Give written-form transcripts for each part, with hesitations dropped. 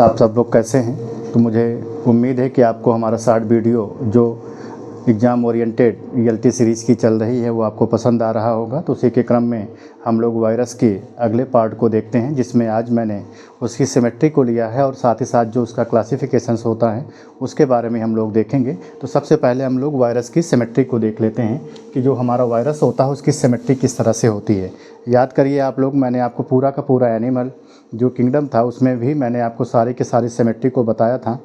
Friends, आप सब लोग कैसे हैं। तो मुझे उम्मीद है कि आपको हमारा शॉर्ट वीडियो जो एग्ज़ाम ओरिएंटेड ईएलटी सीरीज़ की चल रही है वो आपको पसंद आ रहा होगा। तो उसी के क्रम में हम लोग वायरस के अगले पार्ट को देखते हैं, जिसमें आज मैंने उसकी सिमेट्री को लिया है और साथ ही साथ जो उसका क्लासिफिकेशंस होता है उसके बारे में हम लोग देखेंगे। तो सबसे पहले हम लोग वायरस की सिमेट्री को देख लेते हैं कि जो हमारा वायरस होता है उसकी सिमेट्री किस तरह से होती है। याद करिए आप लोग, मैंने आपको पूरा का पूरा एनिमल जो किंगडम था उसमें भी मैंने आपको सारी की सारी सिमेट्री को बताया था।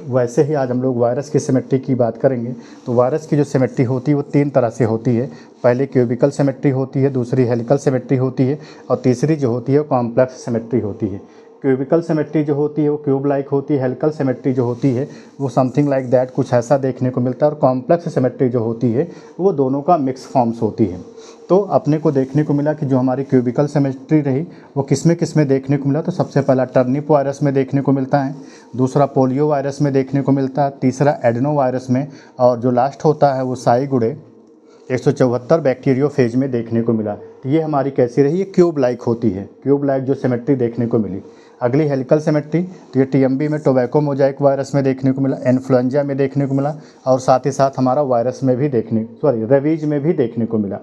वैसे ही आज हम लोग वायरस की सिमेट्री की बात करेंगे। तो वायरस की जो सिमेट्री होती है वो 3 तरह से होती है। पहले क्यूबिकल सिमेट्री होती है, दूसरी हेलिकल सिमेट्री होती है और तीसरी जो होती है वो कॉम्प्लेक्स सिमेट्री होती है। क्यूबिकल सिमेट्री जो होती है वो क्यूब लाइक होती है, हेलिकल सिमेट्री जो होती है वो समथिंग लाइक दैट, कुछ ऐसा देखने को मिलता है, और कॉम्प्लेक्स सिमेट्री जो होती है वो दोनों का मिक्स फॉर्म्स होती है। तो अपने को देखने को मिला कि जो हमारी क्यूबिकल सिमेट्री रही वो किस में देखने को मिला। तो सबसे पहला टर्निप वायरस में देखने को मिलता है, दूसरा पोलियो वायरस में देखने को मिलता है, तीसरा एडेनो वायरस में, और जो लास्ट होता है वो साई गुड़े 174 बैक्टीरियोफेज में देखने को मिला। तो ये हमारी कैसी रही, ये क्यूब लाइक होती है, क्यूब लाइक जो सिमेट्री देखने को मिली। अगली हेलिकल सिमेट्री, तो ये टीएमबी में टोबैको मोजाइक वायरस में देखने को मिला, इन्फ्लुएंजा में देखने को मिला, और साथ ही साथ हमारा वायरस में भी रेबीज में भी देखने को मिला।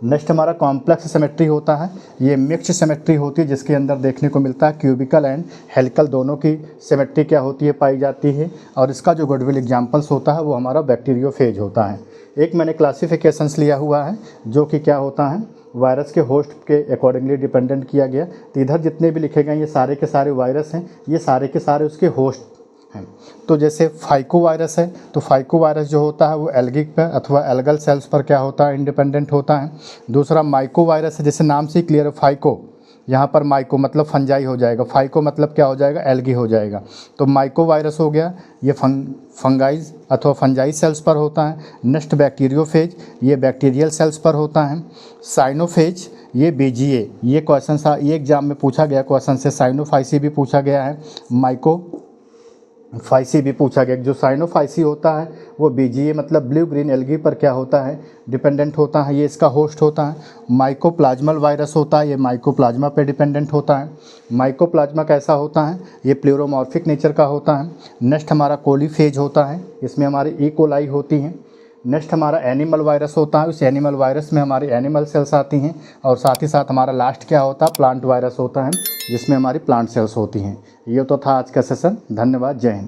नेक्स्ट हमारा कॉम्प्लेक्स सिमेट्री होता है, ये मिक्स्ड सिमेट्री होती है जिसके अंदर देखने को मिलता है क्यूबिकल एंड हेलिकल दोनों की सिमेट्री क्या होती है, पाई जाती है। और इसका जो गुडविल एग्जाम्पल्स होता है वो हमारा बैक्टीरियोफेज होता है। एक मैंने क्लासिफिकेशंस लिया हुआ है जो कि क्या होता है, वायरस के होस्ट के अकॉर्डिंगली डिपेंडेंट किया गया। तो इधर जितने भी लिखे गए ये सारे के सारे वायरस हैं, ये सारे के सारे उसके होस्ट हैं। तो जैसे फाइको वायरस है, तो फाइको वायरस जो होता है वो एल्गी पर अथवा एल्गल सेल्स पर क्या होता है, इंडिपेंडेंट होता है। दूसरा माइको वायरस है, जैसे नाम से ही क्लियर है, फाइको, यहाँ पर माइको मतलब फंजाई हो जाएगा, फाइको मतलब क्या हो जाएगा, एल्गी हो जाएगा। तो माइको वायरस हो गया, ये फंगाइज अथवा फंजाई सेल्स पर होता है। नेक्स्ट बैक्टीरियोफेज, ये बैक्टीरियल सेल्स पर होता है। साइनोफेज, ये बीजीए, ये क्वेश्चन ये एग्जाम में पूछा गया क्वेश्चन से, साइनोफाइसी भी पूछा गया है, माइको फाइसी भी पूछा गया। जो साइनोफाइसी होता है वो बीजीए मतलब ब्लू ग्रीन एल्गी पर क्या होता है, डिपेंडेंट होता है, ये इसका होस्ट होता है। माइकोप्लाज्मल वायरस होता है, ये माइकोप्लाज्मा पे डिपेंडेंट होता है। माइकोप्लाज्मा कैसा होता है, ये प्लूरोमॉर्फिक नेचर का होता है। नेक्स्ट हमारा कोलीफेज होता है, इसमें हमारी ई कोलाई होती हैं। नेक्स्ट हमारा एनिमल वायरस होता है, उस एनिमल वायरस में हमारी एनिमल सेल्स आती हैं, और साथ ही साथ हमारा लास्ट क्या होता है, प्लांट वायरस होता है जिसमें हमारी प्लांट सेल्स होती हैं। ये तो था आज का सेशन। धन्यवाद, जय हिंद।